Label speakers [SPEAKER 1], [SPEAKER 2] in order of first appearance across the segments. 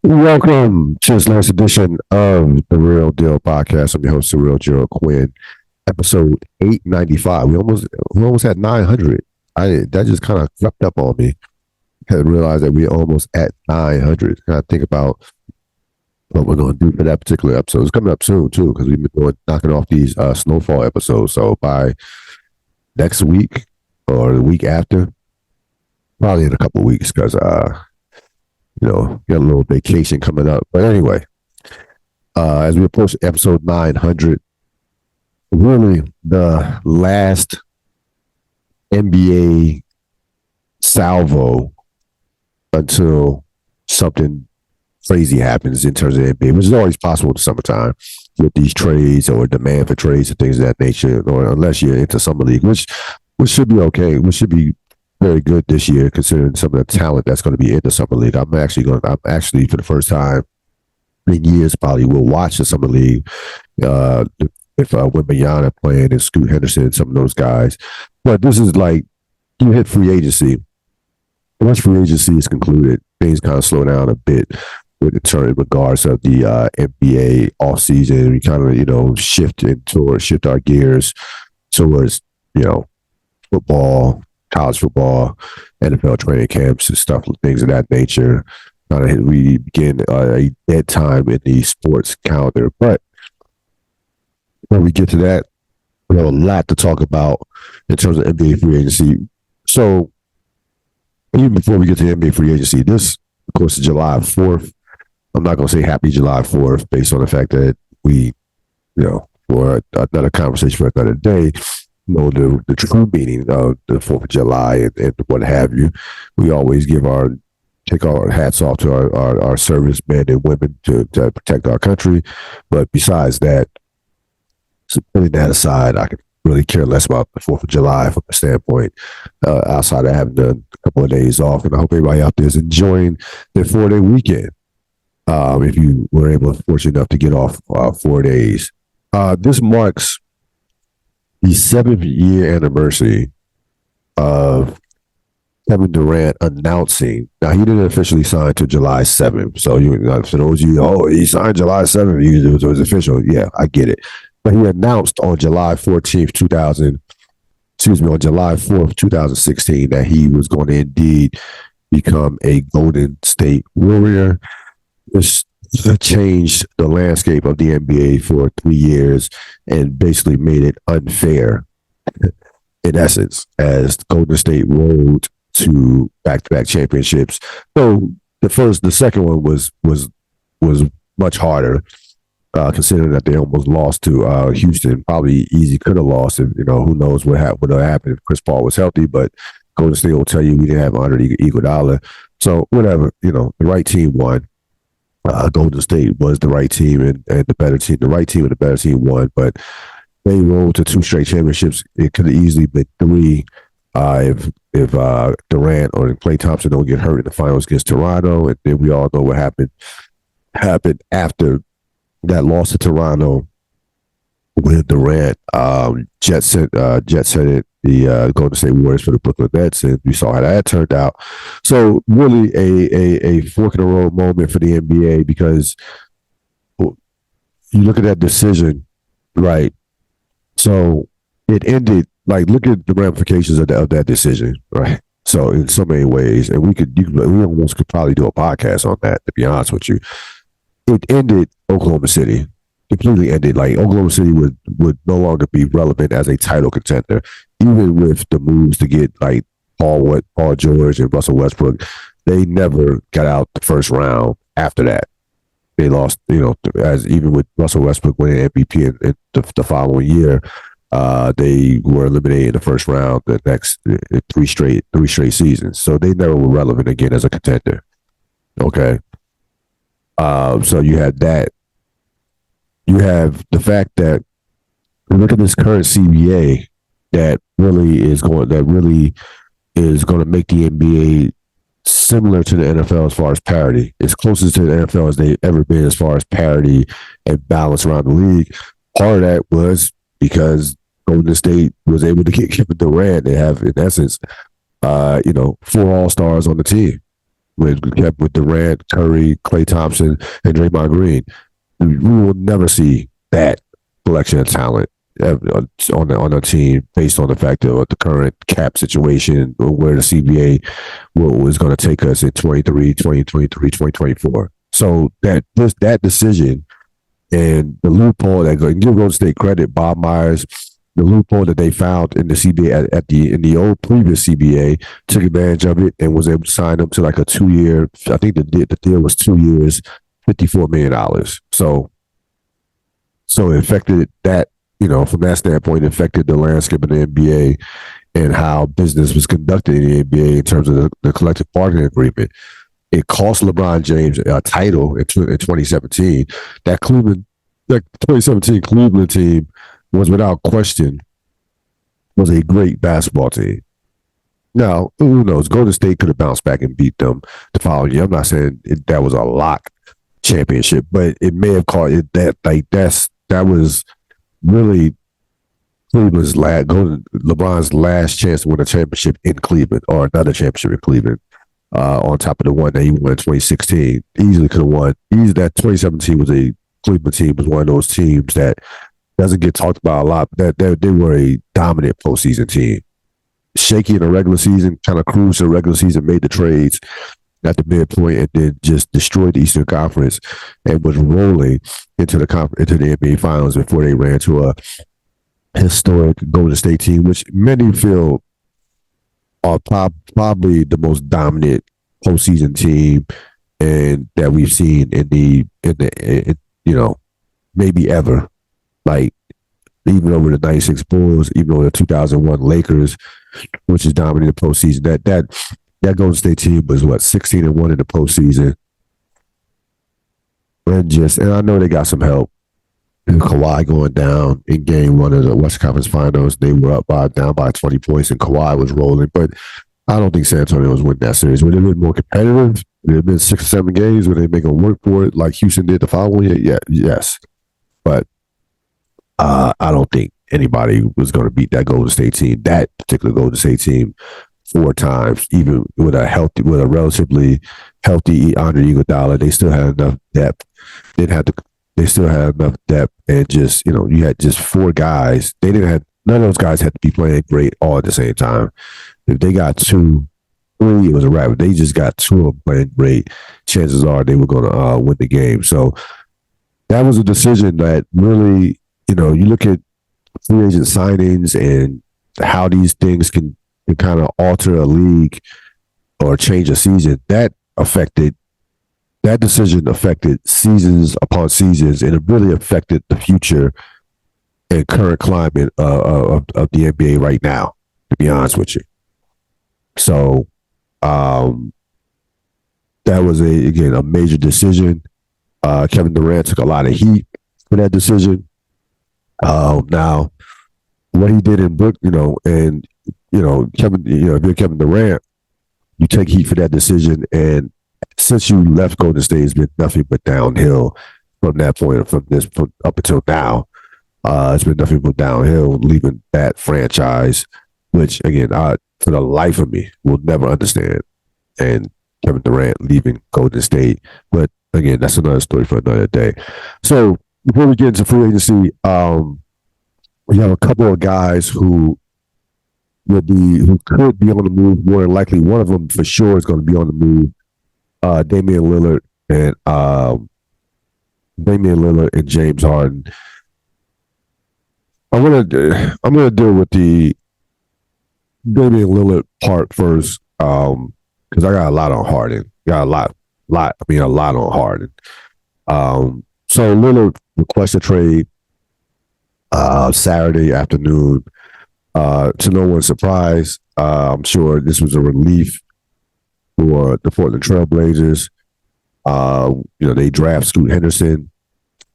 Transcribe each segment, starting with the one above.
[SPEAKER 1] Welcome to this last edition of the Ril Dil podcast. I'm your host, Ril Dil Quinn. Episode 895. We almost had 900. That just kind of crept up on me. I had realized that we're almost at 900. I think about what we're going to do for that particular episode. It's coming up soon too, because we've been knocking off these snowfall episodes. So by next week or the week after, probably in a couple of weeks, because got a little vacation coming up. But anyway, as we approach episode 900, really the last NBA salvo until something crazy happens in terms of NBA, which is always possible in the summertime with these trades or demand for trades and things of that nature, or unless you're into summer league, which should be okay, which should be very good this year, considering some of the talent that's going to be in the summer league. I'm actually for the first time in years probably will watch the summer league. If Wembanyama playing and Scoot Henderson, some of those guys. But this is like you hit free agency. Once free agency is concluded, things kind of slow down a bit in regards of the NBA offseason. We kind of shift our gears towards football, college football, NFL training camps and stuff, things of that nature. We begin a dead time in the sports calendar. But when we get to that, we have a lot to talk about in terms of NBA free agency. So even before we get to NBA free agency, this, of course, is July 4th. I'm not going to say happy July 4th based on the fact that we, for another conversation for another day, the true meaning of the 4th of July and what have you. We always take our hats off to our servicemen and women to protect our country. But besides that, so putting that aside, I could really care less about the 4th of July from the standpoint, outside of having a couple of days off. And I hope everybody out there is enjoying their 4-day weekend. If you were fortunate enough to get off 4 days. This marks the 7th year anniversary of Kevin Durant announcing. Now, he didn't officially sign to July 7th. So, for those of you, he signed July 7th. It was official. Yeah, I get it. But he announced on July 4th, 2016, that he was going to indeed become a Golden State Warrior. This changed the landscape of the NBA for 3 years and basically made it unfair, in essence, as Golden State rolled to back-to-back championships. So the second one was much harder, considering that they almost lost to Houston. Probably easy could have lost if who knows what would have happened if Chris Paul was healthy. But Golden State will tell you we didn't have Andre Iguodala. So whatever, the right team won. Golden State was the right team and the better team. The right team and the better team won, but they rolled to 2 straight championships. It could have easily been 3 if Durant or Klay Thompson don't get hurt in the finals against Toronto. And then we all know what happened after that loss to Toronto, when Durant jet set the Golden State Warriors for the Brooklyn Nets, and we saw how that turned out. So really a fork in the road moment for the NBA, because you look at that decision, right? So it ended, look at the ramifications of that decision, right? So in so many ways, and we almost could probably do a podcast on that, to be honest with you. It ended Oklahoma City. Completely ended. Oklahoma City would no longer be relevant as a title contender, even with the moves to get Paul George and Russell Westbrook. They never got out the first round after that. They lost, as even with Russell Westbrook winning MVP in the following year, they were eliminated in the first round the next 3 straight seasons. So they never were relevant again as a contender. Okay. So you had that. You have the fact that look at this current CBA that really is going to make the NBA similar to the NFL as far as parity. It's closest to the NFL as they've ever been as far as parity and balance around the league. Part of that was because Golden State was able to get Kevin Durant. They have, in essence, four All-Stars on the team with Durant, Curry, Klay Thompson, and Draymond Green. We will never see that collection of talent on a team based on the fact of the current cap situation or where the CBA was going to take us in 2024. So that decision and the loophole that give Golden State credit, Bob Myers, the loophole that they found in the CBA in the old previous CBA, took advantage of it and was able to sign them to like a 2 year. I think the deal was 2 years, $54 million. So it affected that, from that standpoint, it affected the landscape of the NBA and how business was conducted in the NBA in terms of the collective bargaining agreement. It cost LeBron James a title in 2017. That 2017 Cleveland team was without question was a great basketball team. Now, who knows? Golden State could have bounced back and beat them the following year. I'm not saying that was a lock championship, but it may have caught it that was really LeBron's last chance to win a championship in Cleveland or another championship in Cleveland. On top of the one that he won in 2016, easily could have won. That 2017 was a Cleveland team was one of those teams that doesn't get talked about a lot. That they were a dominant postseason team. Shaky in the regular season, kind of cruised in the regular season, made the trades at the midpoint, and then just destroyed the Eastern Conference and was rolling into the NBA Finals before they ran to a historic Golden State team, which many feel are probably the most dominant postseason team and that we've seen in maybe ever. Like even over the '96 Bulls, even over the 2001 Lakers, which is dominating the postseason. That Golden State team was 16-1 in the postseason, and I know they got some help. Kawhi going down in game one of the Western Conference Finals. They were down by 20 points, and Kawhi was rolling. But I don't think San Antonio was winning that series. Would it have been more competitive? Would it have been 6 or 7 games? Would they make them work for it like Houston did the following year? Yeah, yes. But I don't think anybody was going to beat that Golden State team, that particular Golden State team, 4 times, even with a relatively healthy Andre Iguodala. They still had enough depth. They still had enough depth, and just you had just 4 guys. None of those guys had to be playing great all at the same time. If they got 2, 3, it was a wrap. If they just got 2 of them playing great, chances are they were going to win the game. So that was a decision that really, you look at free agent signings and how these things can kind of alter a league or change a season. That decision affected seasons upon seasons, and it really affected the future and current climate of the NBA right now, to be honest with you. So that was a major decision. Kevin Durant took a lot of heat for that decision. Now, what he did in Brooklyn, and Kevin, if you're Kevin Durant, you take heat for that decision, and since you left Golden State, it's been nothing but downhill from that point, from up until now. It's been nothing but downhill, leaving that franchise, which again, for the life of me, will never understand. And Kevin Durant leaving Golden State, but again, that's another story for another day. So before we get into free agency, we have a couple of guys who could be on the move. More than likely, one of them for sure is going to be on the move. Damian Lillard and James Harden. I'm gonna deal with the Damian Lillard part first, because I got a lot on Harden. Got a lot on Harden. So Lillard requested a trade Saturday afternoon. To no one's surprise, I'm sure this was a relief for the Portland Trailblazers. They draft Scoot Henderson.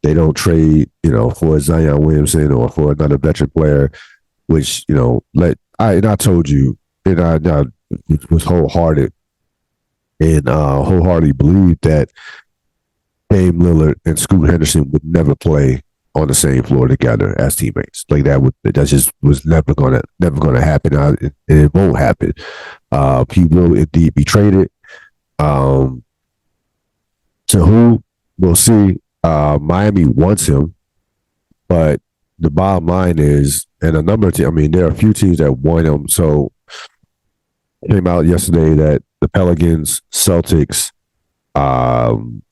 [SPEAKER 1] They don't trade, for Zion Williamson or for another veteran player, which, I told you, and I was wholehearted and wholeheartedly believed that Dame Lillard and Scoot Henderson would never play on the same floor together as teammates. Like that just was never gonna happen. And it won't happen. He will indeed be traded. Um, to who? We'll see. Miami wants him, but the bottom line is, and a number of teams, I mean, there are a few teams that want him. So it came out yesterday that the Pelicans, Celtics, um,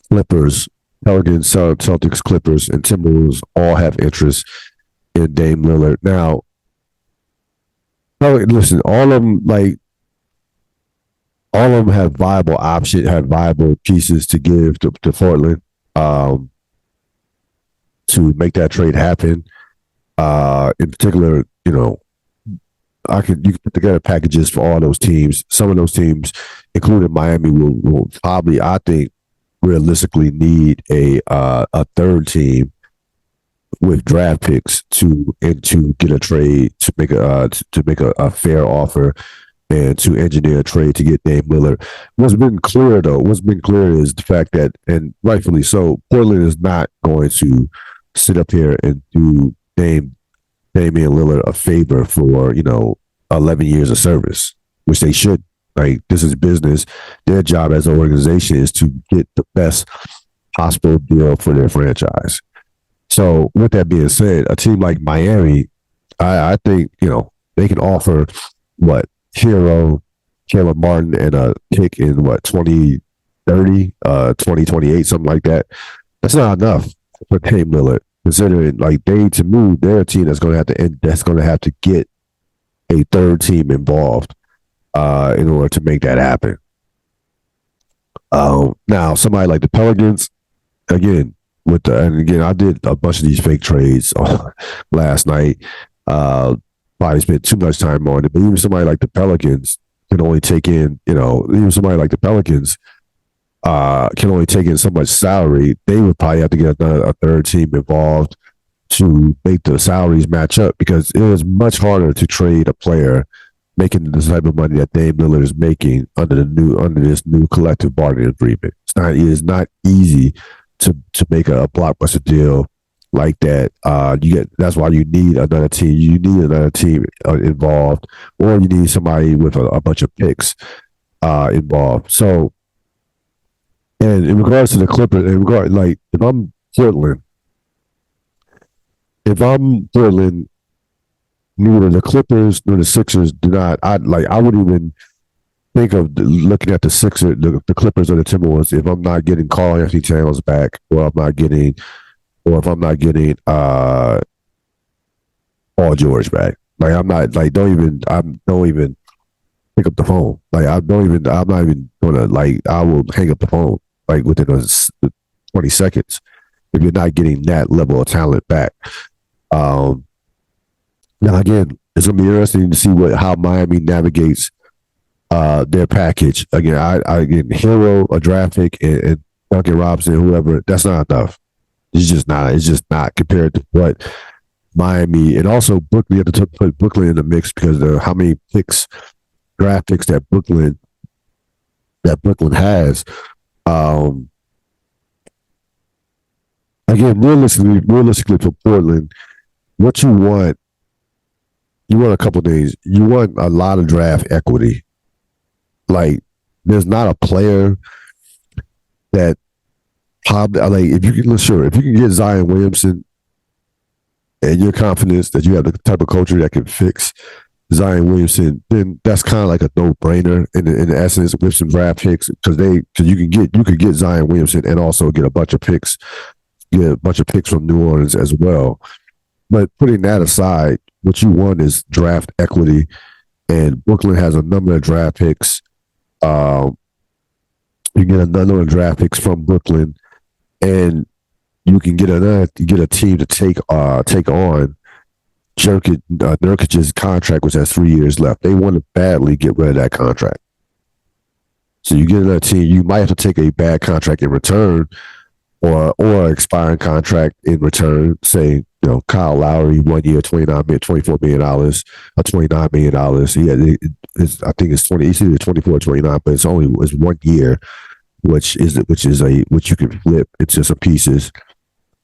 [SPEAKER 1] Clippers, Pelicans, Celtics, Clippers, and Timberwolves all have interest in Dame Lillard. Now, listen, all of them have viable options, have viable pieces to give to Portland um, to make that trade happen. In particular, you can put together packages for all those teams. Some of those teams, including Miami, will probably, I think, realistically need a third team with draft picks to get a trade to make a fair offer and to engineer a trade to get Dame Lillard. What's been clear is the fact that, and rightfully so, Portland is not going to sit up here and do Damian Lillard a favor for 11 years of service, which they should. Like, this is business. Their job as an organization is to get the best possible deal for their franchise. So, with that being said, a team like Miami, I think they can offer what Hero, Caleb Martin, and a pick in 2030, 2028, something like that. That's not enough for Dame Lillard, considering to me, they're a team that's going to have to get a third team involved in order to make that happen. Now, somebody like the Pelicans, again, I did a bunch of these fake trades last night. Probably spent too much time on it, but even somebody like the Pelicans can only take in, even somebody like the Pelicans can only take in so much salary. They would probably have to get a third team involved to make the salaries match up, because it is much harder to trade a player making the type of money that Dame Lillard is making under this new collective bargaining agreement. It is not easy to make a blockbuster deal like that. That's why you need another team. You need another team involved, or you need somebody with a bunch of picks involved. So, and in regards to the Clippers, if I'm Portland, neither the Clippers nor the Sixers do not. I wouldn't even think of looking at the Clippers or the Timberwolves if I'm not getting Karl Anthony Towns back, or if I'm not getting Paul George back. Don't even pick up the phone. I'm not even gonna I will hang up the phone within 20 seconds if you're not getting that level of talent back. Now again, it's gonna be interesting to see how Miami navigates their package. Again, again, Hero, a draft pick, and Duncan Robinson, whoever. That's not enough. It's just not compared to what Miami, and also Brooklyn. You have to put Brooklyn in the mix because of how many draft picks that Brooklyn has. Again, realistically for Portland, what you want a couple of things. You want a lot of draft equity. There's not a player that probably if you can get Zion Williamson, and you're confident that you have the type of culture that can fix Zion Williamson, then that's kind of like a no-brainer in essence with some draft picks, because you could get Zion Williamson and also get a bunch of picks from New Orleans as well. But putting that aside, what you want is draft equity, and Brooklyn has a number of draft picks. You get a number of draft picks from Brooklyn, and you can get a team to take on Nurkic's contract, which has 3 years left. They want to badly get rid of that contract. So you get another team. You might have to take a bad contract in return, or an expiring contract in return. Say, Kyle Lowry, 1 year, $24 million, or $29 million. I think it's 20. It's either 24 or 29, but it's 1 year, which you can flip into some pieces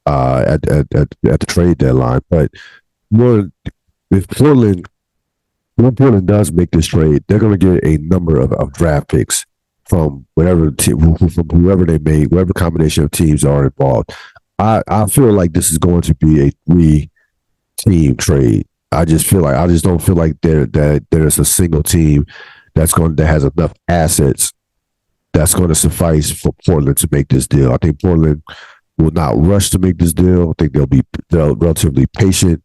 [SPEAKER 1] at the trade deadline. But more, if Portland when Portland does make this trade, they're going to get a number of draft picks from whatever team, from whoever they made, whatever combination of teams are involved. I feel like this is going to be a three-team trade. I just don't feel like there's a single team that has enough assets that's going to suffice for Portland to make this deal. I think Portland will not rush to make this deal. I think they'll relatively patient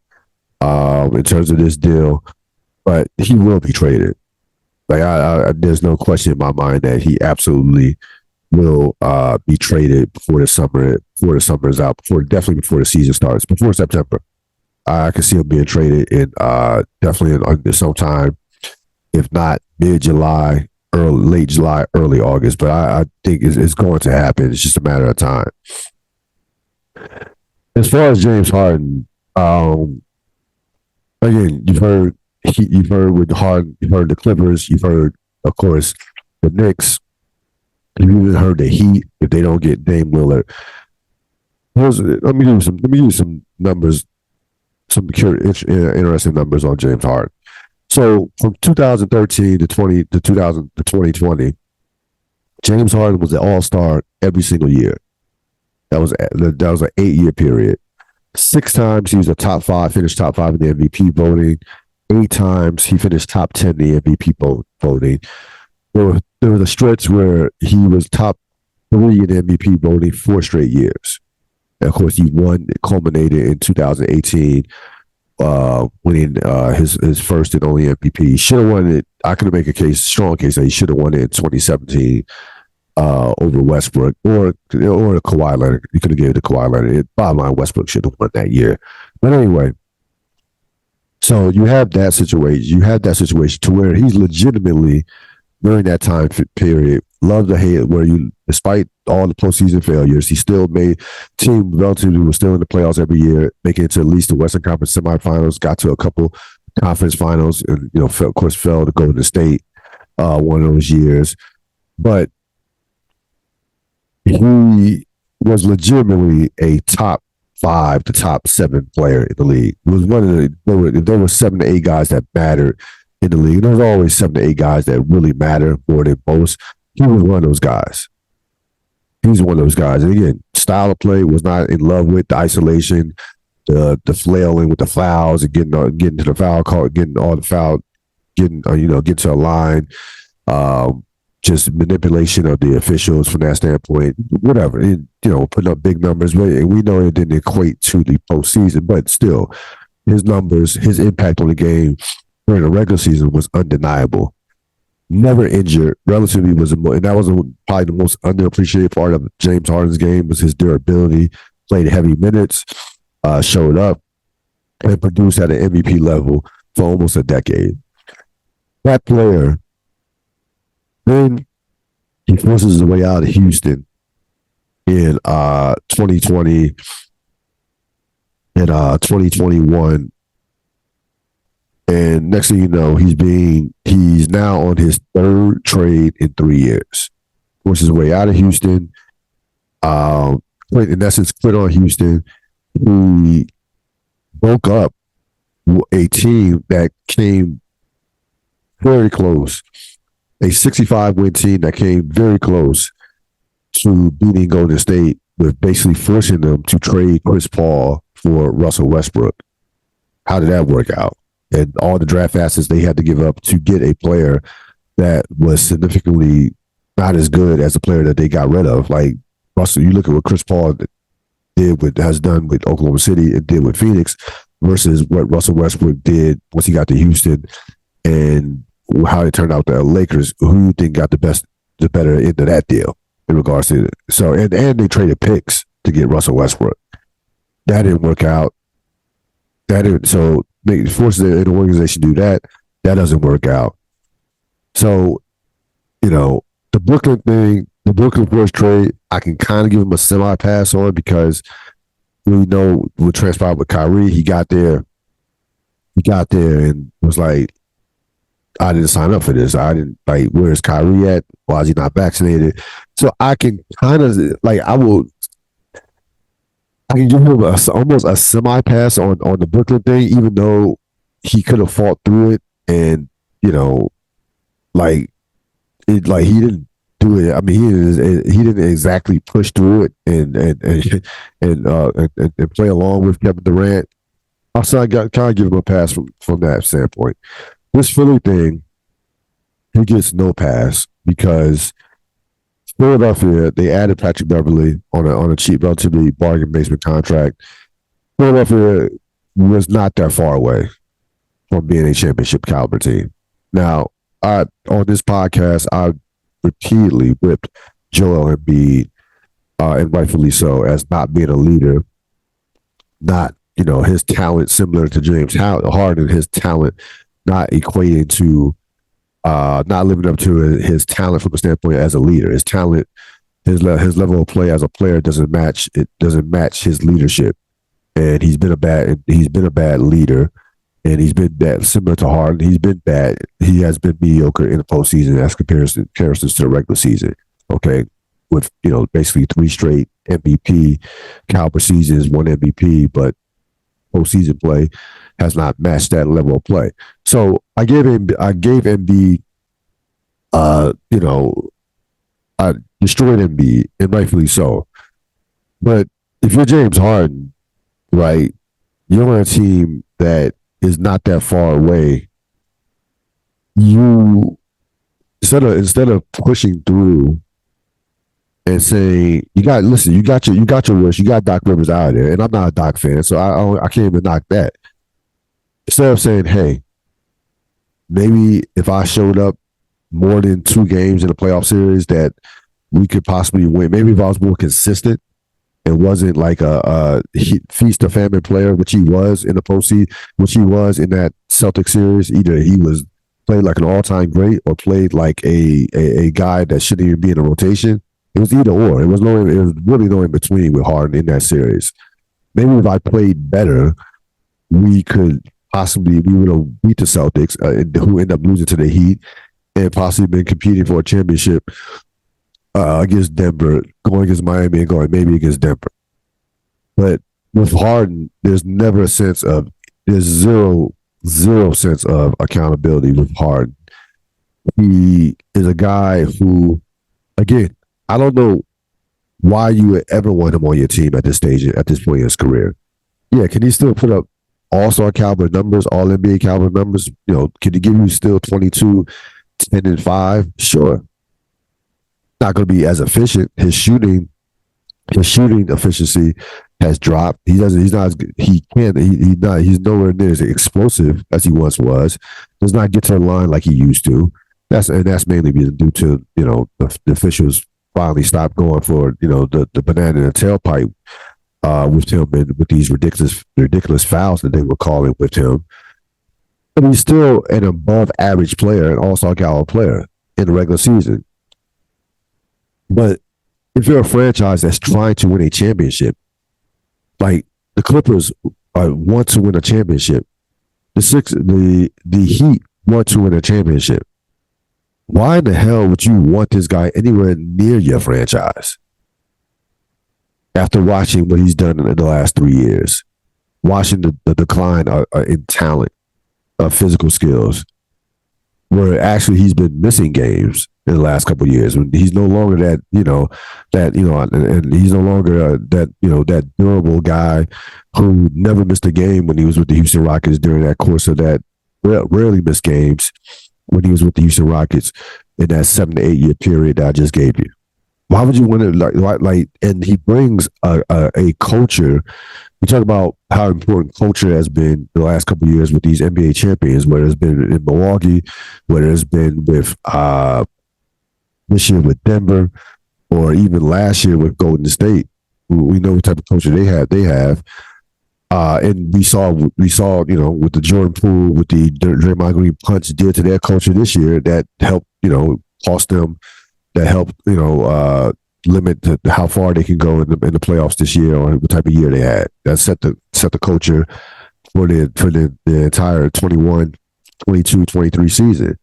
[SPEAKER 1] in terms of this deal, but he will be traded. Like there's no question in my mind that he absolutely will be traded before the summer. Before the summer is out. Definitely before the season starts. Before September, I can see him being traded in definitely in sometime, if not mid-July, late July, early August. But I think it's going to happen. It's just a matter of time. As far as James Harden, again, you've heard with Harden, you've heard the Clippers, you've heard, of course, the Knicks. You've even heard the Heat if they don't get Dame Lillard. Let me give you some numbers, some interesting numbers on James Harden. So from 2013 to 2020, James Harden was an All-Star every single year. That was an 8-year period. 6 times he was a top 5, finished top 5 in the MVP voting. 8 times he finished top 10 in the MVP voting. There was a stretch where he was top 3 in the MVP voting 4 straight years. And of course, he won. It culminated in 2018, winning his first and only MVP. He should have won it. I could make a strong case that he should have won it in 2017 over Westbrook or Kawhi Leonard. You could have given it to Kawhi Leonard. Bottom line, Westbrook should have won that year. But anyway, so you have that situation. You had that situation to where he's legitimately, during that time period, love to hate, where despite all the postseason failures, he still made team relatively was still in the playoffs every year, making it to at least the Western Conference semifinals, got to a couple conference finals, and of course fell to Golden State one of those years. But he was legitimately a top 5 to top 7 player in the league. It was one of there were 7 to 8 guys that mattered in the league. And there's always 7 to 8 guys that really matter more than most. He was one of those guys. He's one of those guys. And again, style of play, was not in love with the isolation, the flailing with the fouls and getting to the foul call, getting all the foul, getting to a line, just manipulation of the officials from that standpoint, whatever. Putting up big numbers. And we know it didn't equate to the postseason, but still, his numbers, his impact on the game during the regular season was undeniable. Never injured, relatively and that was probably the most underappreciated part of James Harden's game was his durability. Played heavy minutes, showed up, and produced at an MVP level for almost a decade. That player, then he forces his way out of Houston in 2020 and 2021. And next thing you know, he's now on his 3rd trade in 3 years. Forces his way out of Houston. In essence, quit on Houston. He broke up a team that came very close. A 65-win team that came very close to beating Golden State, with basically forcing them to trade Chris Paul for Russell Westbrook. How did that work out? And all the draft assets they had to give up to get a player that was significantly not as good as the player that they got rid of. Like Russell, you look at what Chris Paul has done with Oklahoma City and did with Phoenix versus what Russell Westbrook did once he got to Houston, and how it turned out the Lakers, who you think got the better end of that deal in regards to it. So, and they traded picks to get Russell Westbrook. That didn't work out. So they force the organization to do that. That doesn't work out. So, the Brooklyn thing, the Brooklyn first trade, I can kind of give him a semi-pass on because we know what transpired with Kyrie. He got there and was like, I didn't sign up for this. I didn't where's Kyrie at? Why is he not vaccinated? So I can kind of I can give him almost a semi pass on the Brooklyn thing, even though he could have fought through it and you know, like like he didn't do it. I mean, he didn't exactly push through it and play along with Kevin Durant. Also, I got kind of give him a pass from that standpoint. This Philly thing, he gets no pass because Philadelphia, they added Patrick Beverly on a cheap, relatively bargain basement contract. Philadelphia was not that far away from being a championship caliber team. Now, on this podcast, I repeatedly whipped Joel Embiid, and rightfully so, as not being a leader, not his talent similar to James Harden, his talent not equating to not living up to his talent from a standpoint as a leader. His talent, his level of play as a player doesn't match. It doesn't match his leadership, and he's been a bad leader, and he's been bad similar to Harden. He's been bad. He has been mediocre in the postseason as comparisons to the regular season. Okay, with basically 3 straight MVP caliber seasons, 1 MVP, but postseason play has not matched that level of play. So I gave Embiid, I destroyed Embiid, and rightfully so. But if you're James Harden, right, you're on a team that is not that far away. You instead of pushing through and saying you got your wish, you got Doc Rivers out of there, and I'm not a Doc fan, so I can't even knock that. Instead of saying, hey, maybe if I showed up more than 2 games in a playoff series that we could possibly win. Maybe if I was more consistent and wasn't like a feast or famine player, which he was in the postseason, which he was in that Celtic series. Either he was played like an all-time great or played like a guy that shouldn't even be in a rotation. It was either or. It was really no in between with Harden in that series. Maybe if I played better, we would have beat the Celtics, who ended up losing to the Heat, and possibly been competing for a championship against Denver, going against Miami, and going maybe against Denver. But with Harden, there's zero sense of accountability with Harden. He is a guy who, again, I don't know why you would ever want him on your team at this point in his career. Yeah, can he still put up all-star caliber numbers, all NBA caliber numbers? Can he give you still 22, 10, and 5? Sure. Not going to be as efficient. His shooting efficiency has dropped. He's nowhere near as explosive as he once was. Does not get to the line like he used to. That's mainly due to the officials finally stopped going for the banana in the tailpipe with him, and with these ridiculous fouls that they were calling with him. But he's still an above average player, an all-star caliber player in the regular season. But if you're a franchise that's trying to win a championship, like the Clippers want to win a championship, the Heat want to win a championship, why in the hell would you want this guy anywhere near your franchise? After watching what he's done in the last 3 years, watching the decline in talent, physical skills, where actually he's been missing games in the last couple of years. He's no longer and he's no longer that durable guy who never missed a game when he was with the Houston Rockets during that course of that rarely missed games when he was with the Houston Rockets in that 7 to 8 year period that I just gave you. Why would you want to like? And he brings a culture. We talk about how important culture has been the last couple of years with these NBA champions, whether it's been in Milwaukee, whether it's been with this year with Denver, or even last year with Golden State. We know what type of culture they have. And we saw, with the Jordan Poole, with the Draymond Green punch did to their culture this year, that helped, cost them, that helped, limit how far they can go in the playoffs this year, or what type of year they had. That set the culture for the entire 21, 22, 23 season.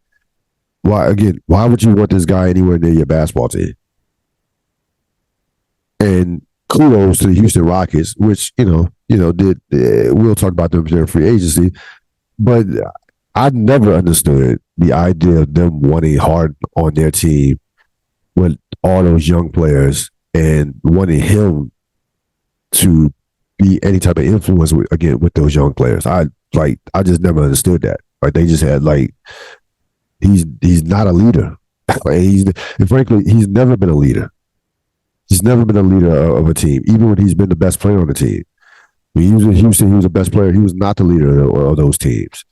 [SPEAKER 1] Why would you want this guy anywhere near your basketball team? And kudos to the Houston Rockets, which we'll talk about them during free agency, but I never understood the idea of them wanting hard on their team with all those young players and wanting him to be any type of influence with, again with those young players. I just never understood that. Like they just had like he's not a leader. And frankly he's never been a leader. He's never been a leader of a team, even when he's been the best player on the team. When he was in Houston, he was the best player. He was not the leader of those teams.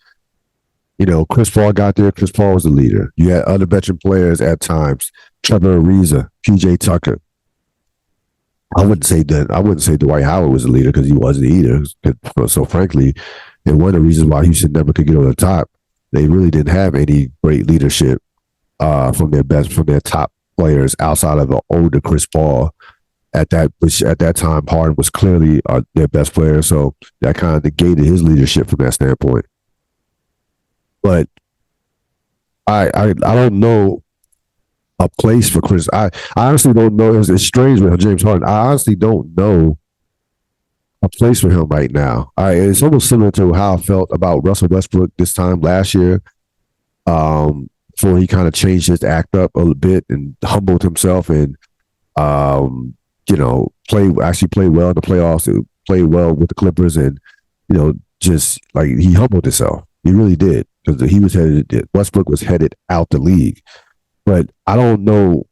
[SPEAKER 1] You know, Chris Paul got there. Chris Paul was the leader. You had other veteran players at times. Trevor Ariza, PJ Tucker. I wouldn't say that. I wouldn't say Dwight Howard was the leader because he wasn't either. So frankly, and one of the reasons why Houston never could get over the top, they really didn't have any great leadership from their top players outside of the older Chris Paul. Which at that time Harden was clearly their best player, so that kind of negated his leadership from that standpoint. But I don't know a place for Chris. I honestly don't know. It's strange with James Harden. I honestly don't know a place for him right now. It's almost similar to how I felt about Russell Westbrook this time last year. Before he kind of changed his act up a little bit and humbled himself and play well in the playoffs, play well with the Clippers, and just like he humbled himself. He really did because he was headed. Westbrook was headed out the league, but I don't know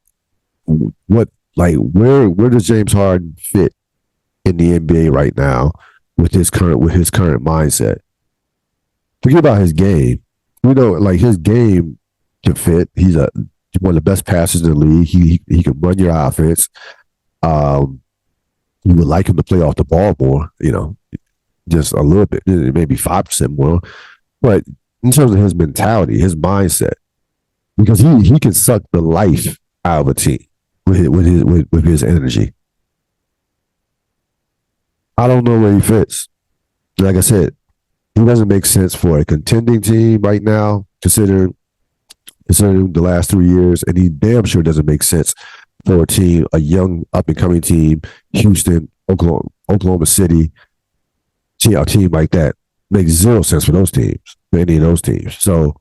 [SPEAKER 1] where does James Harden fit in the NBA right now with his current mindset. Forget about his game. Like his game can fit. He's one of the best passers in the league. He can run your offense. You would like him to play off the ball more, just a little bit, maybe 5% more. But in terms of his mentality, his mindset, because he can suck the life out of a team with his energy. I don't know where he fits. Like I said, he doesn't make sense for a contending team right now, considering the last 3 years, and he damn sure doesn't make sense for a young up and coming team, Houston, Oklahoma City, a team like that. Makes zero sense for those teams, for any of those teams. So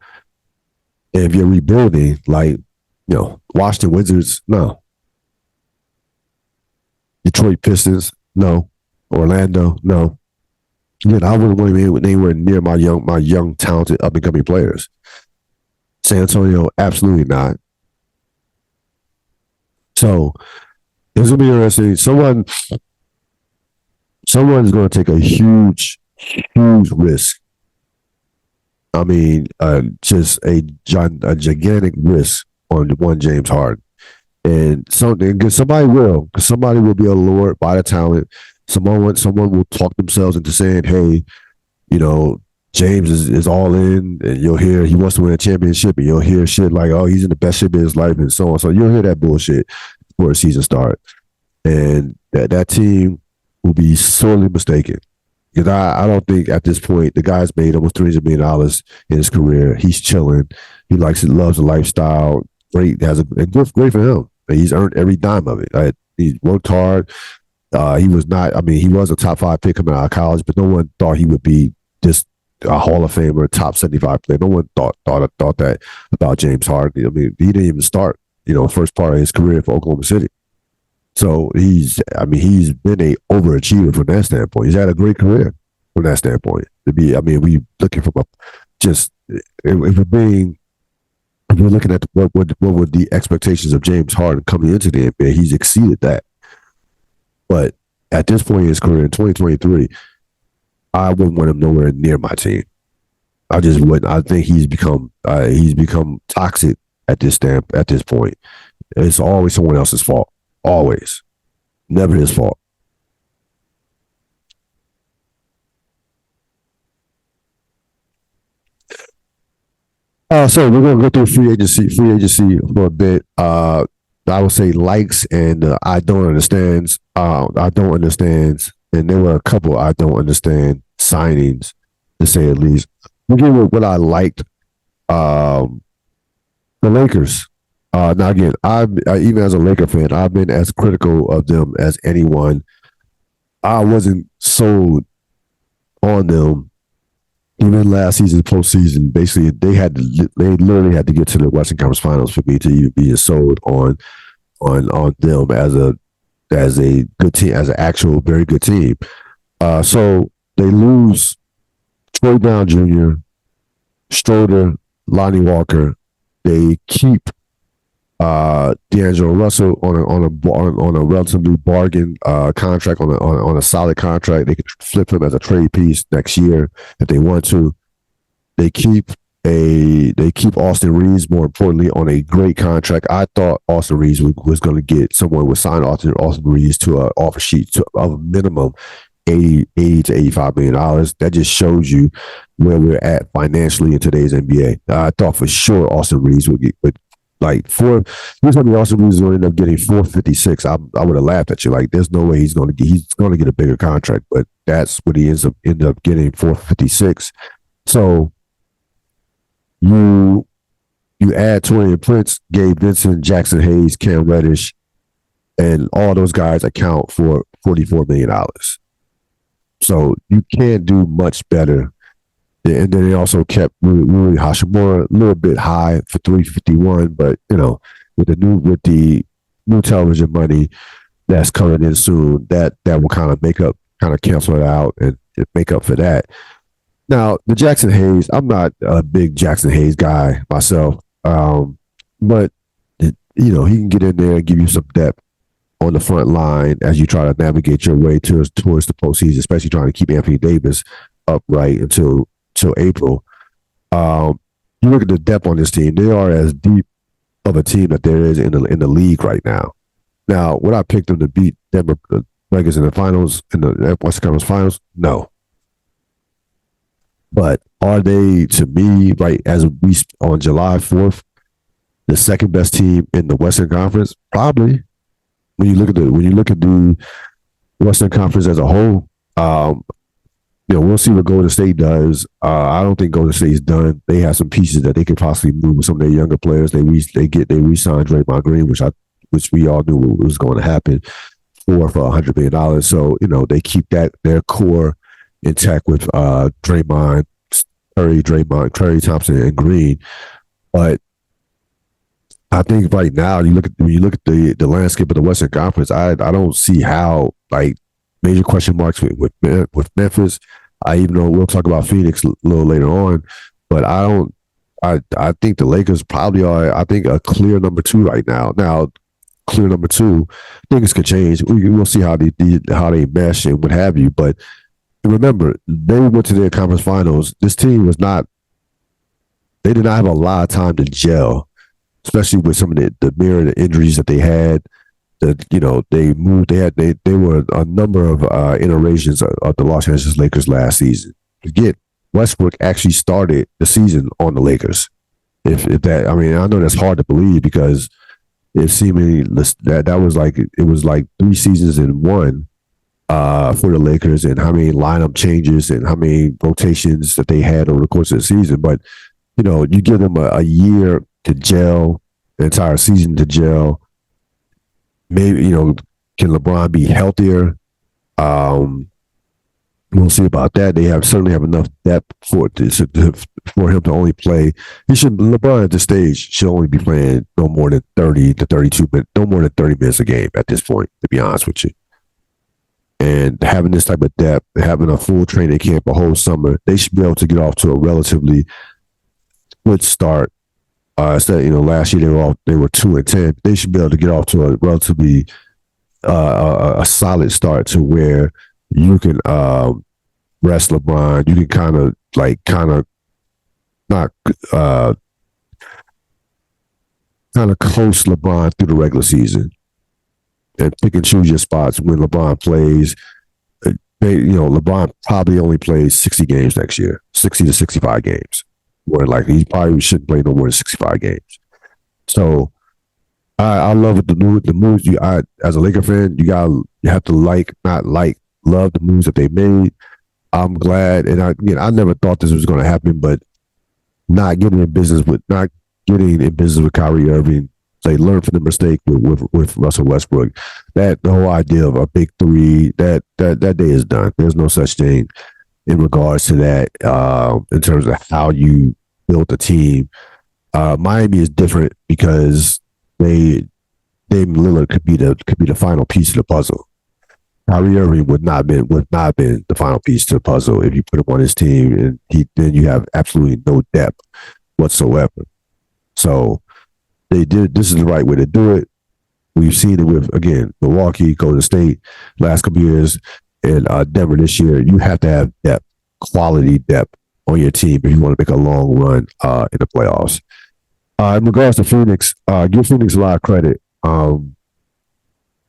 [SPEAKER 1] if you're rebuilding, like, Washington Wizards, no. Detroit Pistons, no. Orlando, no. Again, I wouldn't want to be anywhere near my young, talented, up and coming players. San Antonio, absolutely not. So it's gonna be interesting. Someone's going to take a huge risk. I mean, just a gigantic risk on one James Harden, and somebody will be allured by the talent. Someone will talk themselves into saying, "Hey, James is all in," and you'll hear he wants to win a championship, and you'll hear shit like, "Oh, he's in the best shape of his life," and so on. So you'll hear that bullshit before the season starts, and that team will be sorely mistaken. Because I don't think at this point the guy's made almost $300 million in his career. He's chilling. He loves the lifestyle. Great, great for him. He's earned every dime of it. He worked hard. He was not. I mean, he was a top 5 pick coming out of college, but no one thought he would be just a Hall of Famer, top 75 player. No one thought that about James Harden. I mean, he didn't even start, first part of his career for Oklahoma City. So he's been a overachiever from that standpoint. He's had a great career from that standpoint. We looking from if we're looking at what were the expectations of James Harden coming into the NBA, he's exceeded that. But at this point in his career in 2023, I wouldn't want him nowhere near my team. I just wouldn't. I think he's become toxic at this point. It's always someone else's fault. Always. Never his fault. So we're going to go through free agency for a bit. I would say likes and I don't understand. And there were a couple I don't understand signings, to say at least. Begin with what I liked. The Lakers. Now again, even as a Laker fan, I've been as critical of them as anyone. I wasn't sold on them even last season, postseason, basically they literally had to get to the Western Conference Finals for me to even be sold on them as a good team, as an actual very good team. So they lose Troy Brown Jr., Stroder, Lonnie Walker. They keep D'Angelo Russell on a relatively bargain contract, on a solid contract. They could flip him as a trade piece next year if they want to. They keep Austin Reeves, more importantly, on a great contract. I thought Austin Reeves was going to get someone would sign Austin Reeves to an offer sheet of a minimum 80 to $85 million. That just shows you where we're at financially in today's NBA. I thought for sure Austin Reeves would like four. He was going to be Austin Reeves would end up getting 456. I would have laughed at you. Like, there's no way he's going to get a bigger contract, but that's what he end up getting, 456. So you add Torian Prince, Gabe Vincent, Jackson Hayes, Cam Reddish, and all those guys account for $44 million. So you can't do much better. And then they also kept Rui Hashimura a little bit high for 351, but with the new television money that's coming in soon, that will kind of cancel it out and make up for that. Now, the Jackson Hayes, I'm not a big Jackson Hayes guy myself, but he can get in there and give you some depth on the front line as you try to navigate your way towards the postseason, especially trying to keep Anthony Davis upright until April. You look at the depth on this team; they are as deep of a team that there is in the league right now. Now, would I pick them to beat Denver Nuggets in the finals, in the Western Conference Finals? No. But are they, to me, right as we on July 4th, the second best team in the Western Conference? Probably. When you look at the Western Conference as a whole, we'll see what Golden State does. I don't think Golden State's done. They have some pieces that they could possibly move with some of their younger players. They re-signed Draymond Green, which we all knew was going to happen, for $100 million. So they keep their core intact with Draymond, Curry, Thompson, and Green. But I think right now, when you look at the landscape of the Western Conference, I don't see how, like, major question marks with Memphis. I even know we'll talk about Phoenix a little later on, but I think the Lakers probably are, I think, a clear number 2 right now. Now, clear number 2, things could change. We'll see how they mesh and what have you. But remember, they went to their conference finals. This team they did not have a lot of time to gel, especially with some of the myriad injuries that they had. They moved. They were a number of iterations of the Los Angeles Lakers last season. Forget Westbrook actually started the season on the Lakers. If that, I mean, I know that's hard to believe because it seemingly that was like 3 seasons in one for the Lakers, and how many lineup changes and how many rotations that they had over the course of the season. But you give them a year to gel, the entire season to gel. Maybe, can LeBron be healthier? We'll see about that. They certainly have enough depth for him to only play. LeBron at this stage should only be playing no more than 30 to 32 minutes, no more than 30 minutes a game at this point, to be honest with you. And having this type of depth, having a full training camp a whole summer, they should be able to get off to a relatively good start. Instead, last year they were 2-10. They should be able to get off to a relatively a solid start to where you can rest LeBron. You can kind of not kind of coast LeBron through the regular season and pick and choose your spots when LeBron plays. LeBron probably only plays 60 games next year, 60 to 65 games. More than likely, he probably shouldn't play no more than 65 games. So I love the moves. As a Laker fan, you have to love the moves that they made. I'm glad, and I never thought this was going to happen, but not getting in business with Kyrie Irving, they learned from the mistake with Russell Westbrook. The whole idea of a big 3, that day is done. There's no such thing. in regards to that, in terms of how you built a team. Miami is different because they Damian Lillard could be the final piece of the puzzle. Kyrie Irving would not have been the final piece to the puzzle if you put him on his team, and then you have absolutely no depth whatsoever. So they did. This is the right way to do it. We've seen it with, again, Milwaukee, Golden State last couple years, and Denver this year. You have to have depth, quality depth on your team if you want to make a long run in the playoffs. In regards to Phoenix, give Phoenix a lot of credit.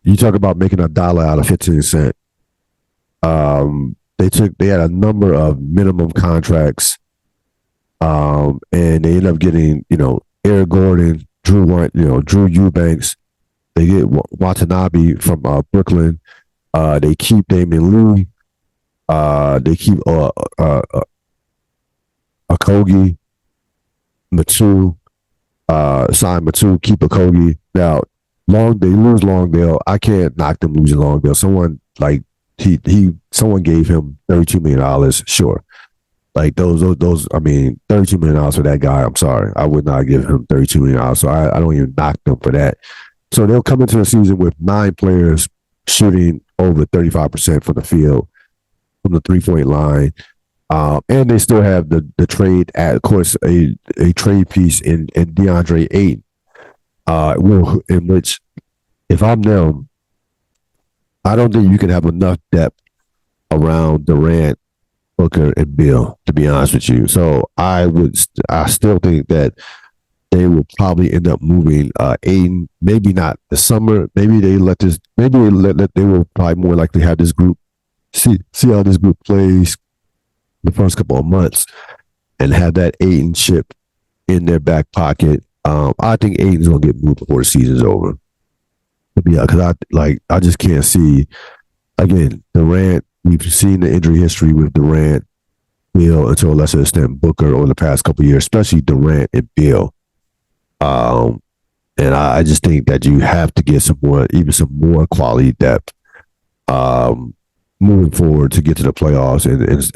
[SPEAKER 1] You talk about making $1 out of 15 cents. They had a number of minimum contracts, and they ended up getting, Eric Gordon, Drew Eubanks. They get Watanabe from Brooklyn. They keep Damian Lee. They keep Okogie, Matu, sign Matu, keep Okogie. Now, they lose Longdale. I can't knock them losing Longdale. Someone like someone gave him $32 million. Sure, like those. I mean, $32 million for that guy. I'm sorry, I would not give him $32 million. So I don't even knock them for that. So they'll come into the season with 9 players shooting over 35% from the field, from the 3-point line. And they still have the trade, of course, a trade piece in DeAndre Ayton, in which, if I'm them, I don't think you can have enough depth around Durant, Booker, and Bill, to be honest with you. So I still think that they will probably end up moving Aiden. Maybe not this summer. Maybe they let this. Maybe they will probably more likely have this group see how this group plays the first couple of months and have that Aiden chip in their back pocket. I think Aiden's gonna get moved before the season's over. Yeah, because I just can't see, again, Durant. We've seen the injury history with Durant, Bill, and to a lesser extent Booker over the past couple of years, especially Durant and Bill. And I just think that you have to get some more quality depth moving forward to get to the playoffs,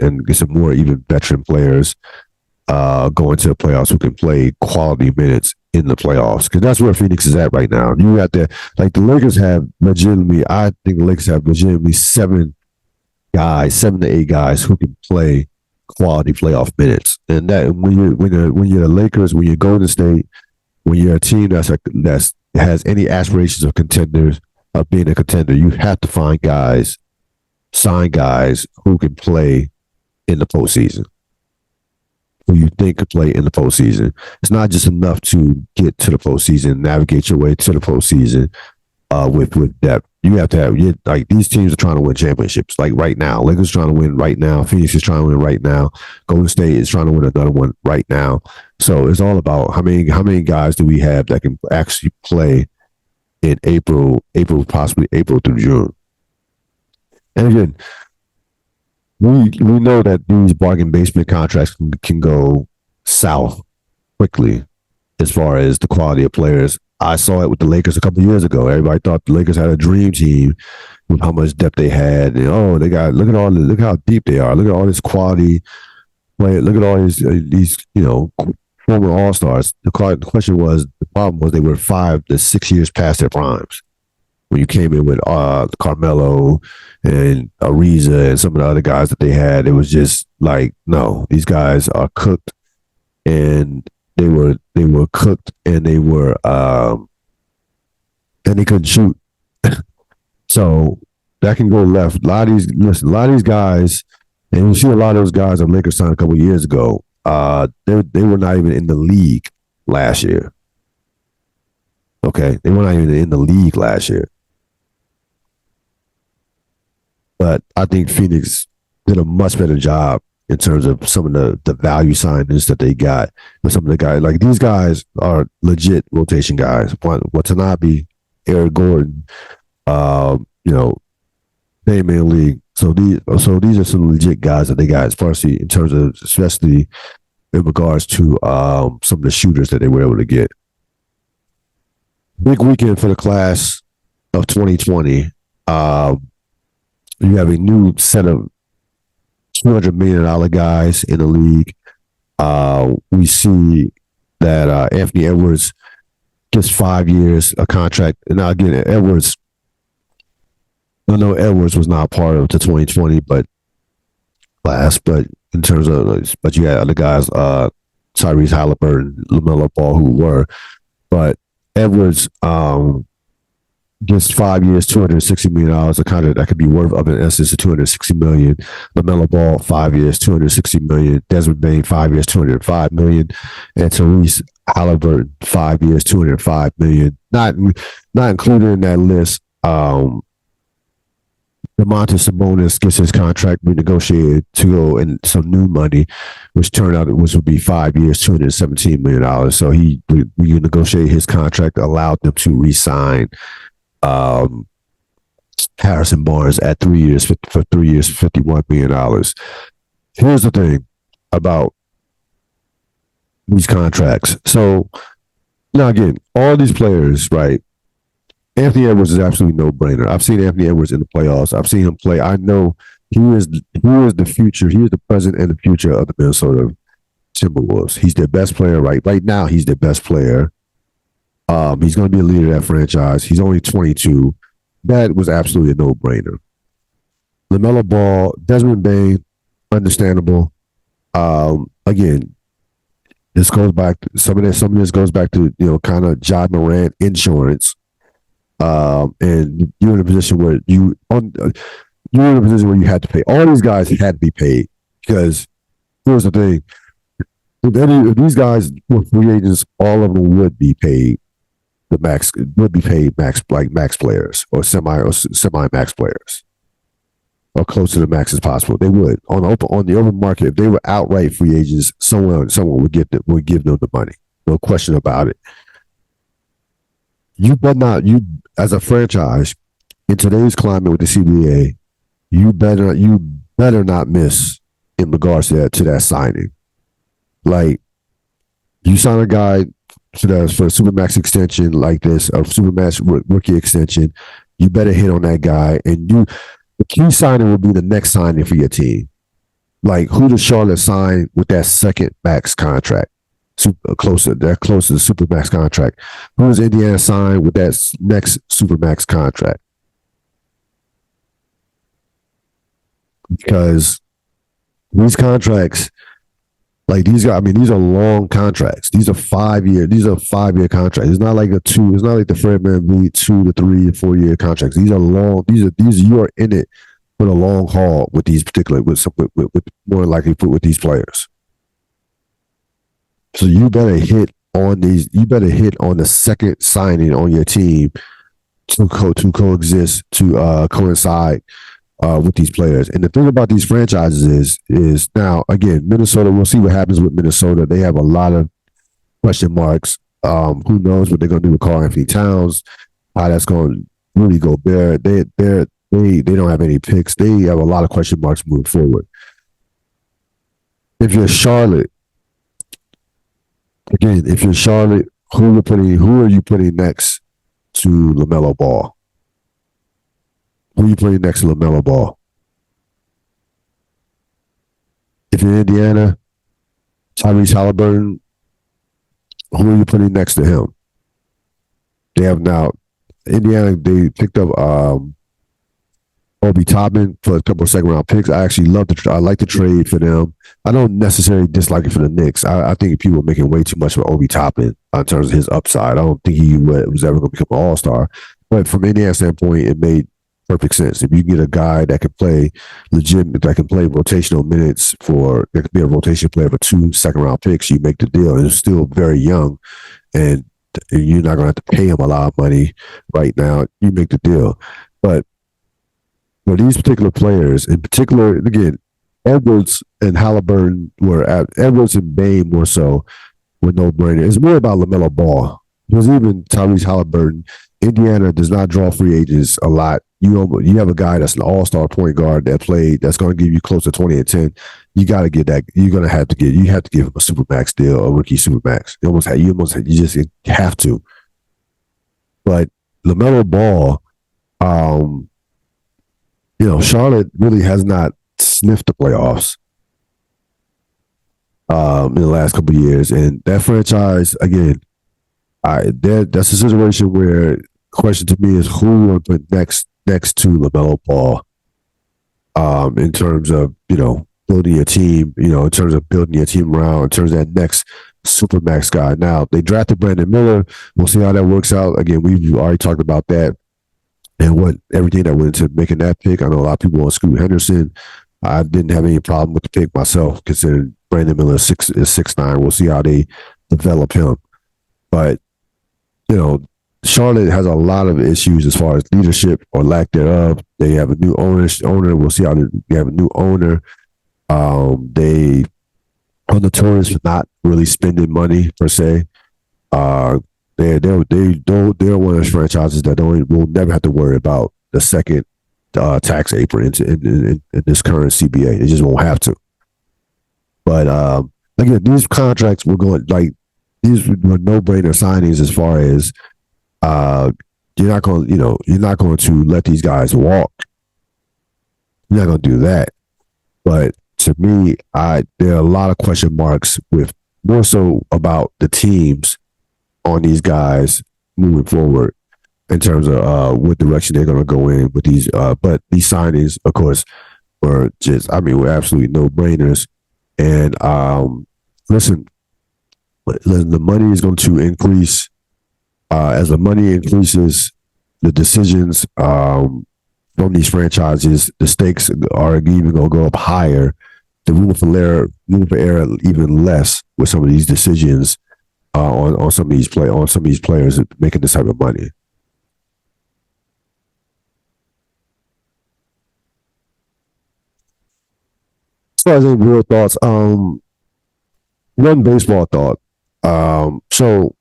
[SPEAKER 1] and get some more even veteran players going to the playoffs who can play quality minutes in the playoffs, because that's where Phoenix is at right now. You got the the Lakers have legitimately. I think the Lakers have legitimately 7 to 8 guys who can play quality playoff minutes, and that when you're the Lakers, when you're Golden State, when you're a team that has any aspirations of being a contender, you have to sign guys who can play in the postseason, who you think could play in the postseason. It's not just enough to get to the postseason, navigate your way to the postseason with depth. You have to have, these teams are trying to win championships. Like right now, Lakers trying to win right now. Phoenix is trying to win right now. Golden State is trying to win another one right now. So it's all about how many guys do we have that can actually play in possibly April through June. And again, we know that these bargain basement contracts can go south quickly as far as the quality of players. I saw it with the Lakers a couple of years ago. Everybody thought the Lakers had a dream team with how much depth they had. And, look how deep they are. Look at all this quality play. Look at all these former All-Stars. The problem was they were 5 to 6 years past their primes. When you came in with Carmelo and Ariza and some of the other guys that they had, it was just like, no, these guys are cooked, and they were cooked, and they were and they couldn't shoot. So that can go left. A lot of these guys, and you see a lot of those guys that Lakers signed a couple of years ago. They were not even in the league last year. Okay, they were not even in the league last year. But I think Phoenix did a much better job in terms of some of the value signings that they got with some of the guys. Like, these guys are legit rotation guys. Watanabe, Eric Gordon, Damian Lee. So these are some legit guys that they got, especially in regards to some of the shooters that they were able to get. Big weekend for the class of 2020. You have a new set of $200 million guys in the league. We see that Anthony Edwards gets 5 years a contract. And now again, Edwards, I know Edwards was not part of the 2020 but class, but in terms of, but you had other guys, Tyrese Halliburton, LaMelo Ball, who were. But Edwards gets 5 years, $260 million, a contract that could be worth up in essence of $260 million. LaMelo Ball, 5 years, $260 million. Desmond Bane, 5 years, $205 million. And Tyrese Halliburton, 5 years, $205 million. Not included in that list. Domantas Sabonis gets his contract renegotiated to go in some new money, which turned out which would be 5 years, $217 million. So he renegotiated his contract, allowed them to re-sign Harrison Barnes at 3 years for 3 years, $51 million. Here's the thing about these contracts. So now again, all these players, right? Anthony Edwards is absolutely no brainer. I've seen Anthony Edwards in the playoffs. I've seen him play. I know he is the future. He is the present and the future of the Minnesota Timberwolves. He's their best player right now. He's their best player. He's going to be a leader of that franchise. He's only 22. That was absolutely a no-brainer. LaMelo Ball, Desmond Bane, understandable. Again, this goes back. Some of this goes back to kind of John Morant insurance. And you're in a position where you had to pay. All these guys had to be paid because here's the thing: if these guys were free agents, all of them would be paid max players or semi max players, or close to the max as possible. They would on the open market. If they were outright free agents, someone would give them the money. No question about it. You as a franchise in today's climate with the CBA, you better not miss in regards to that signing. Like, you sign a guy for a Supermax extension like this, a Supermax rookie extension, you better hit on that guy. And the key signing will be the next signing for your team. Like, who does Charlotte sign with that second max contract? They're close to the Supermax contract. Who does Indiana sign with that next Supermax contract? Because these contracts, like these guys, I mean, these are long contracts. These are 5 year. These are 5 year contracts. It's not like it's not like the Fred VanVleet 2 to 3 or 4 year contracts. These are long. These you are in it for the long haul with these with more likely with these players. So you better hit on these. You better hit on the second signing on your team to coexist, to coincide with these players. And the thing about these franchises is now, again, Minnesota, we'll see what happens with Minnesota. They have a lot of question marks. Who knows what they're going to do with Karl-Anthony Towns, how that's going to really go there. They don't have any picks. They have a lot of question marks moving forward. If you're Charlotte, again, who are you putting next to LaMelo Ball? Who are you putting next to LaMelo Ball? If you're Indiana, Tyrese Halliburton, who are you putting next to him? They have now Indiana. They picked up Obi Toppin for a couple of second round picks. I actually I like the trade for them. I don't necessarily dislike it for the Knicks. I think people are making way too much for Obi Toppin in terms of his upside. I don't think he was ever going to become an all-star. But from Indiana's standpoint, it made perfect sense. If you get a guy that can play that can play rotational minutes that could be a rotation player for 2 second round picks, you make the deal. And he's still very young, and you're not going to have to pay him a lot of money right now. You make the deal. But for these particular players, in particular, again, Edwards and Halliburton Edwards and Bane more so were no-brainer. It's more about LaMelo Ball. Because even Tyrese Halliburton, Indiana does not draw free agents a lot. You have a guy that's an all-star point guard that's going to give you close to 20 and 10. You got to get that. You have to give him a supermax deal, a rookie supermax. You just have to. But LaMelo Ball, Charlotte really has not sniffed the playoffs in the last couple of years. And that franchise, again, that's a situation where the question to me is who will put next to LaMelo Ball in terms of, building a team, in terms of building your team around, in terms of that next supermax guy. Now, they drafted Brandon Miller. We'll see how that works out. Again, we've already talked about that and everything that went into making that pick. I know a lot of people want Scoot Henderson. I didn't have any problem with the pick myself, considering Brandon Miller is 6'9". We'll see how they develop him. But, Charlotte has a lot of issues as far as leadership or lack thereof. They have a new owner. We'll see how they have a new owner. They are notorious for not really spending money per se. They're one of those franchises that will never have to worry about the second tax apron in this current CBA. They just won't have to. But again, these contracts were going these were no-brainer signings as far as you're not going to let these guys walk. You're not going to do that. But to me, there are a lot of question marks with more so about the teams on these guys moving forward in terms of what direction they're going to go in with these. But these signings, of course, were were absolutely no-brainers. And listen, the money is going to increase. As the money increases, the decisions from these franchises, the stakes are even going to go up higher. The room for error even less with some of these decisions on some of these players making this type of money. As far as any real thoughts, one baseball thought. So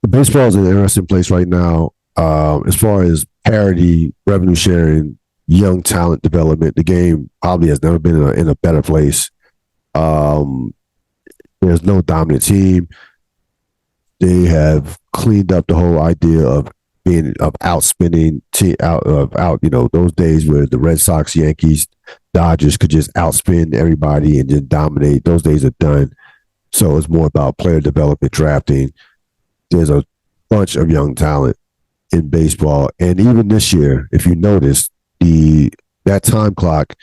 [SPEAKER 1] the baseball is in an interesting place right now. As far as parity, revenue sharing, young talent development, the game probably has never been in a better place. There's no dominant team. They have cleaned up the whole idea of outspinning those days where the Red Sox, Yankees, Dodgers could just outspin everybody and just dominate. Those days are done. So it's more about player development, drafting. There's a bunch of young talent in baseball. And even this year, if you notice, that time clock,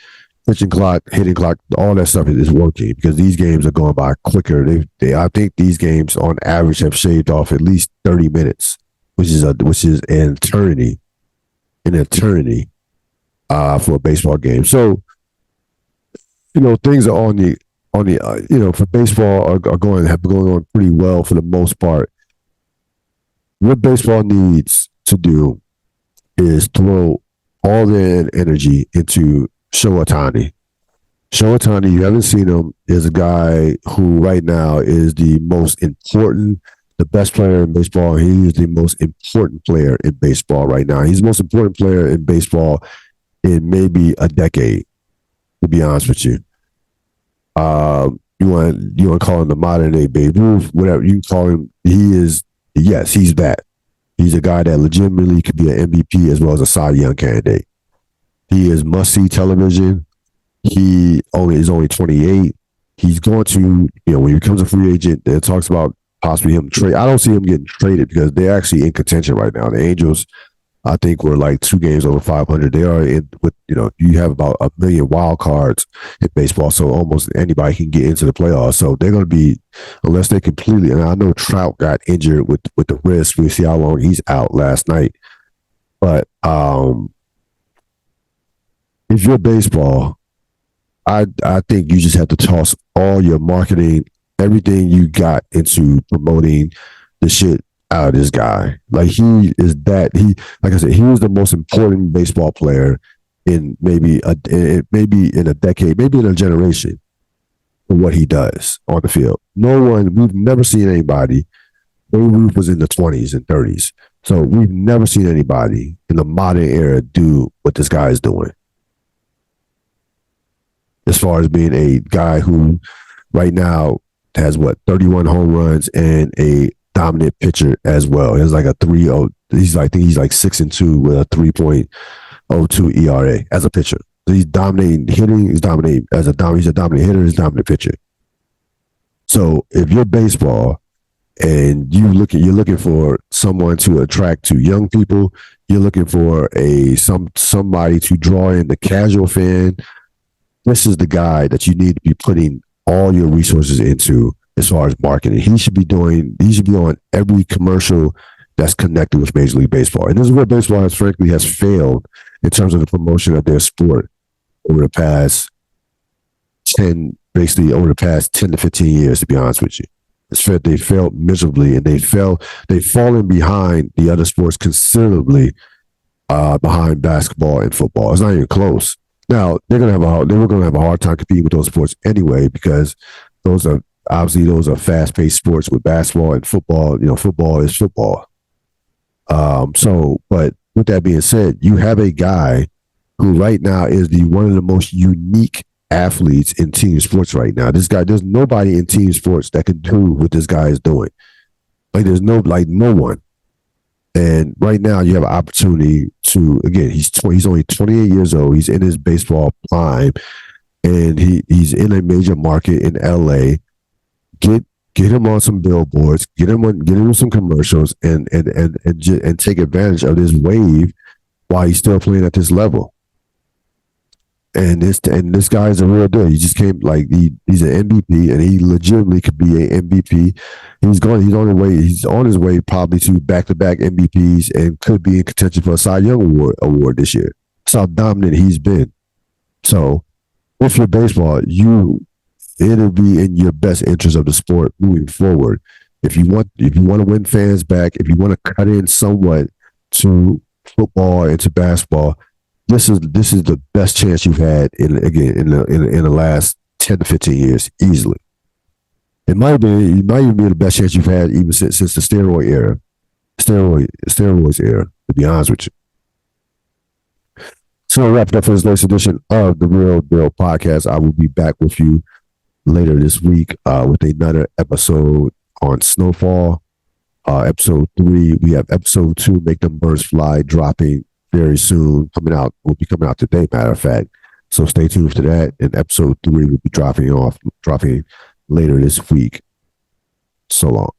[SPEAKER 1] pitching clock, hitting clock, all that stuff is working because these games are going by quicker. I think these games on average have shaved off at least 30 minutes, which is an eternity for a baseball game. So, things are for baseball have been going on pretty well for the most part. What baseball needs to do is throw all their energy into Shohei Ohtani. Shohei Ohtani, you haven't seen him, is a guy who right now is the best player in baseball. He is the most important player in baseball right now. He's the most important player in baseball in maybe a decade, to be honest with you. You want to call him the modern day Babe Ruth, whatever you can call him. He's that. He's a guy that legitimately could be an MVP as well as a Cy Young candidate. He is must-see television. He is only 28. He's going to, when he becomes a free agent, it talks about possibly him trade. I don't see him getting traded because they're actually in contention right now. The Angels, I think, were like 2 games over 500. They are in with, you have about 1 million wild cards in baseball, so almost anybody can get into the playoffs. So they're going to be, unless they completely, and I know Trout got injured with the wrist. We see how long he's out last night. But if you're baseball, I think you just have to toss all your marketing, everything you got into promoting the shit out of this guy. Like he is that like I said, he was the most important baseball player in maybe in a decade, maybe in a generation for what he does on the field. We've never seen anybody. Babe Ruth was in the 20s and 30s. So we've never seen anybody in the modern era do what this guy is doing. As far as being a guy who right now has 31 home runs and a dominant pitcher as well. He has like a 3.0. He's like 6-2 with a 3.02 ERA as a pitcher. He's dominating hitting. He's dominating he's a dominant hitter. He's a dominant pitcher. So if you're baseball and you're looking for someone to attract to young people, you're looking for somebody to draw in the casual fan. This is the guy that you need to be putting all your resources into as far as marketing. He should be on every commercial that's connected with Major League Baseball. And this is where baseball has failed in terms of the promotion of their sport over the past 10 to 15 years, to be honest with you. They failed miserably, and they've fallen behind the other sports considerably behind basketball and football. It's not even close. Now they were gonna have a hard time competing with those sports anyway, because those are fast-paced sports with basketball and football. Football is football. But with that being said, you have a guy who right now is one of the most unique athletes in team sports right now. This guy, there's nobody in team sports that can do what this guy is doing. No one. And right now you have an opportunity to, again, he's only 28 years old. He's in his baseball prime, and he's in a major market in LA. Get him on some billboards, get him some commercials, and take advantage of this wave while he's still playing at this level. And this guy is a real deal. He just came he's an MVP, and he legitimately could be an MVP. He's on his way probably to back-to-back MVPs, and could be in contention for a Cy Young award this year. That's how dominant he's been. So if you're baseball, it'll be in your best interest of the sport moving forward. If you want to win fans back, if you want to cut in somewhat to football and to basketball, this is the best chance you've had in the last 10 to 15 years, easily. It might even be the best chance you've had even since the steroids era, to be honest with you. So we'll wrap it up for this latest edition of the Ril Dil podcast. I will be back with you later this week with another episode on snowfall. Episode 3. We have episode 2, Make Them Birds Fly, dropping very soon. Will be coming out today, matter of fact. So stay tuned for that. And episode 3 will be dropping later this week. So long.